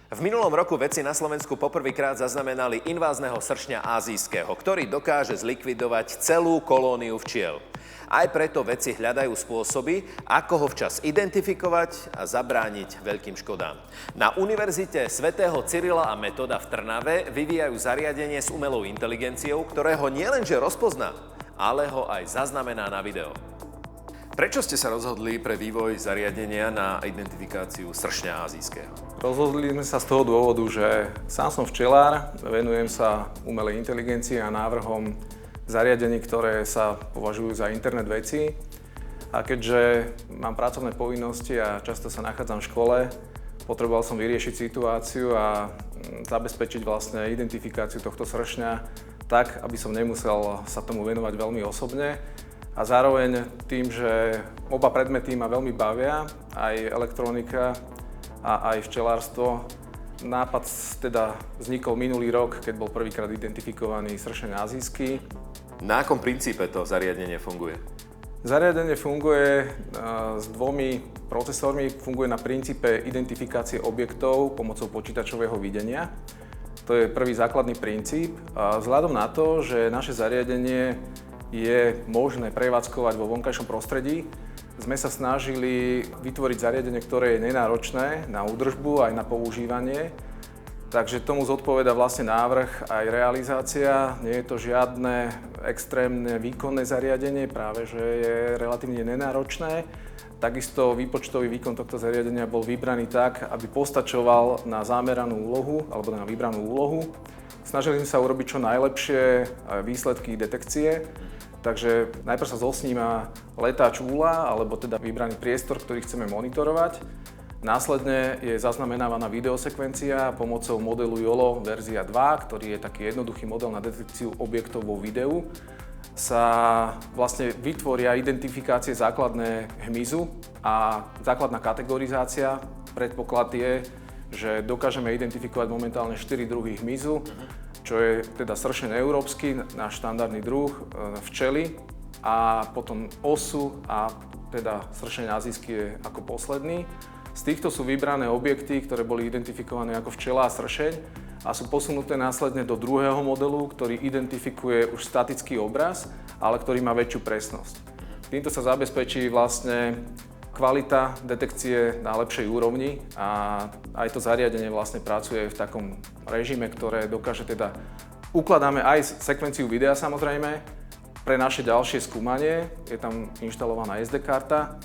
V minulom roku vedci na Slovensku poprvýkrát zaznamenali invázneho sršňa ázijského, ktorý dokáže zlikvidovať celú kolóniu včiel. Aj preto vedci hľadajú spôsoby, ako ho včas identifikovať a zabrániť veľkým škodám. Na Univerzite svätého Cyrila a Metoda v Trnave vyvíjajú zariadenie s umelou inteligenciou, ktoré ho nielenže rozpozná, ale ho aj zaznamená na video. Prečo ste sa rozhodli pre vývoj zariadenia na identifikáciu sršňa ázijského? Rozhodli sme sa z toho dôvodu, že sám som včelár, venujem sa umelej inteligencii a návrhom zariadení, ktoré sa považujú za internet vecí. A keďže mám pracovné povinnosti a často sa nachádzam v škole, potreboval som vyriešiť situáciu a zabezpečiť vlastne identifikáciu tohto sršňa tak, aby som nemusel sa tomu venovať veľmi osobne. A zároveň tým, že oba predmety ma veľmi bavia, aj elektronika a aj včelárstvo, nápad teda vznikol minulý rok, keď bol prvýkrát identifikovaný sršeň ázijský. Na akom princípe to zariadenie funguje? Zariadenie funguje s dvomi procesormi, funguje na princípe identifikácie objektov pomocou počítačového videnia. To je prvý základný princíp. A vzhľadom na to, že naše zariadenie je možné prevádzkovať vo vonkajšom prostredí, sme sa snažili vytvoriť zariadenie, ktoré je nenáročné na údržbu aj na používanie. Takže tomu zodpovedá vlastne návrh aj realizácia. Nie je to žiadne extrémne výkonné zariadenie, práve že je relatívne nenáročné. Takisto výpočtový výkon tohto zariadenia bol vybraný tak, aby postačoval na zameranú úlohu alebo na vybranú úlohu. Snažili sme sa urobiť čo najlepšie výsledky detekcie. Takže najprv sa zosníma letáč úla, alebo teda vybraný priestor, ktorý chceme monitorovať. Následne je zaznamenávaná videosekvencia pomocou modelu YOLO verzia 2, ktorý je taký jednoduchý model na detekciu objektov vo videu. Sa vlastne vytvoria identifikácie základné hmyzu a základná kategorizácia. Predpoklad je, že dokážeme identifikovať momentálne 4 druhy hmyzu, čo je teda sršeň európsky, náš štandardný druh, včely a potom osu a teda sršeň azijský je ako posledný. Z týchto sú vybrané objekty, ktoré boli identifikované ako včela a sršeň a sú posunuté následne do druhého modelu, ktorý identifikuje už statický obraz, ale ktorý má väčšiu presnosť. Týmto sa zabezpečí vlastne kvalita detekcie na lepšej úrovni a aj to zariadenie vlastne pracuje v takom režime, ktoré dokáže teda... Ukladáme aj sekvenciu videa samozrejme pre naše ďalšie skúmanie, je tam inštalovaná SD karta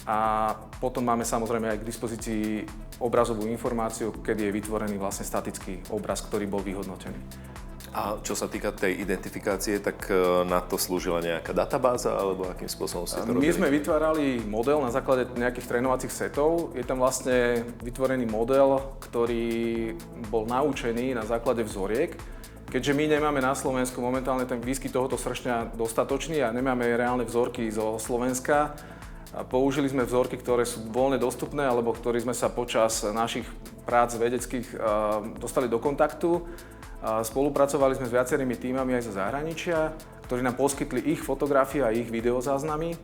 a potom máme samozrejme aj k dispozícii obrazovú informáciu, kedy je vytvorený vlastne statický obraz, ktorý bol vyhodnotený. A čo sa týka tej identifikácie, tak na to slúžila nejaká databáza, alebo akým spôsobom ste to robili? My sme vytvárali model na základe nejakých trénovacích setov. Je tam vlastne vytvorený model, ktorý bol naučený na základe vzoriek. Keďže my nemáme na Slovensku momentálne ten výskyt tohoto sršňa dostatočný a nemáme reálne vzorky zo Slovenska, použili sme vzorky, ktoré sú voľne dostupné, alebo ktoré sme sa počas našich prác vedeckých dostali do kontaktu. Spolupracovali sme s viacerými tímami aj zo zahraničia, ktorí nám poskytli ich fotografie a ich videozáznamy.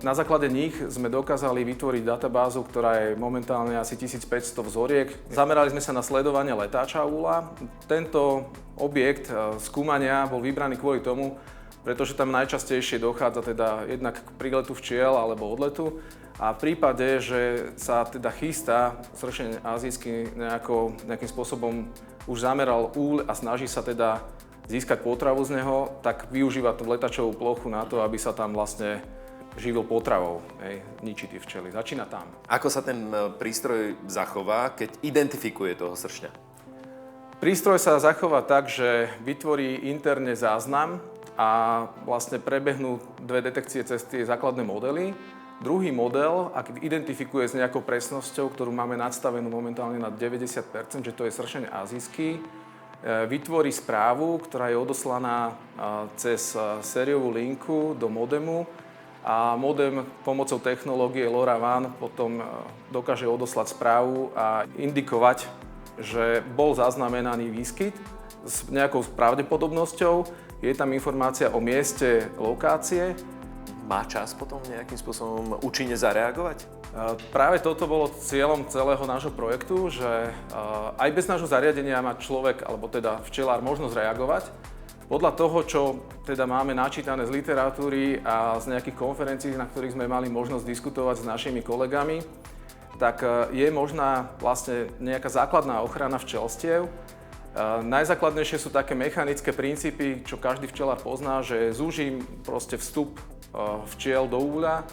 Na základe nich sme dokázali vytvoriť databázu, ktorá je momentálne asi 1500 vzoriek. Zamerali sme sa na sledovanie letáča úla. Tento objekt skúmania bol vybraný kvôli tomu, pretože tam najčastejšie dochádza teda jednak k príletu včiel alebo odletu. A v prípade, že sa teda chystá sršeň ázijský nejakým spôsobom už zameral úl a snaží sa teda získať potravu z neho, tak využíva tú letačovú plochu na to, aby sa tam vlastne živil potravou, ničí tie včely. Začína tam. Ako sa ten prístroj zachová, keď identifikuje toho sršňa? Prístroj sa zachová tak, že vytvorí interne záznam a vlastne prebehnú dve detekcie cez tie základné modely. Druhý model, ak identifikuje s nejakou presnosťou, ktorú máme nadstavenú momentálne na 90%, že to je sršeň ázijský, vytvorí správu, ktorá je odoslaná cez sériovú linku do modemu a modem pomocou technológie LoRaWAN potom dokáže odoslať správu a indikovať, že bol zaznamenaný výskyt s nejakou pravdepodobnosťou. Je tam informácia o mieste lokácie. Má čas potom nejakým spôsobom účinne zareagovať? Práve toto bolo cieľom celého nášho projektu, že aj bez nášho zariadenia má človek, alebo teda včelár, možnosť reagovať. Podľa toho, čo teda máme načítané z literatúry a z nejakých konferencií, na ktorých sme mali možnosť diskutovať s našimi kolegami, tak je možná vlastne nejaká základná ochrana včelstiev. Najzákladnejšie sú také mechanické princípy, čo každý včelár pozná, že zúžim proste vstup včiel do úľa.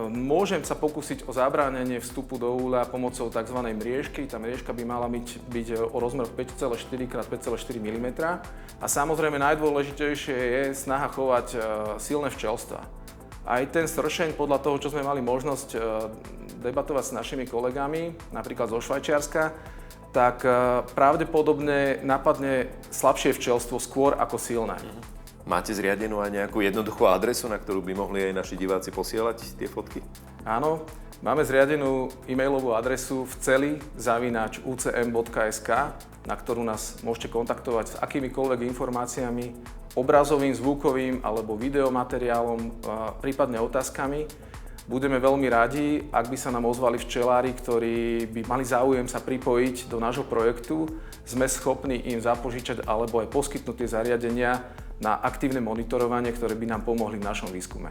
Môžem sa pokúsiť o zabránenie vstupu do úľa pomocou tzv. Mriežky. Tá mriežka by mala byť o rozmeroch 5,4 x 5,4 mm. A samozrejme najdôležitejšie je snaha chovať silné včelstva. Aj ten sršeň, podľa toho, čo sme mali možnosť debatovať s našimi kolegami, napríklad zo Švajčiarska, tak pravdepodobne napadne slabšie včelstvo skôr ako silné. Máte zriadenú aj nejakú jednoduchú adresu, na ktorú by mohli aj naši diváci posielať tie fotky? Áno, máme zriadenú e-mailovú adresu vceli@ucm.sk, na ktorú nás môžete kontaktovať s akýmikoľvek informáciami, obrazovým, zvukovým alebo videomateriálom, prípadne otázkami. Budeme veľmi radi, ak by sa nám ozvali včelári, ktorí by mali záujem sa pripojiť do nášho projektu. Sme schopní im zapožičať alebo aj poskytnúť tie zariadenia na aktívne monitorovanie, ktoré by nám pomohli v našom výskume.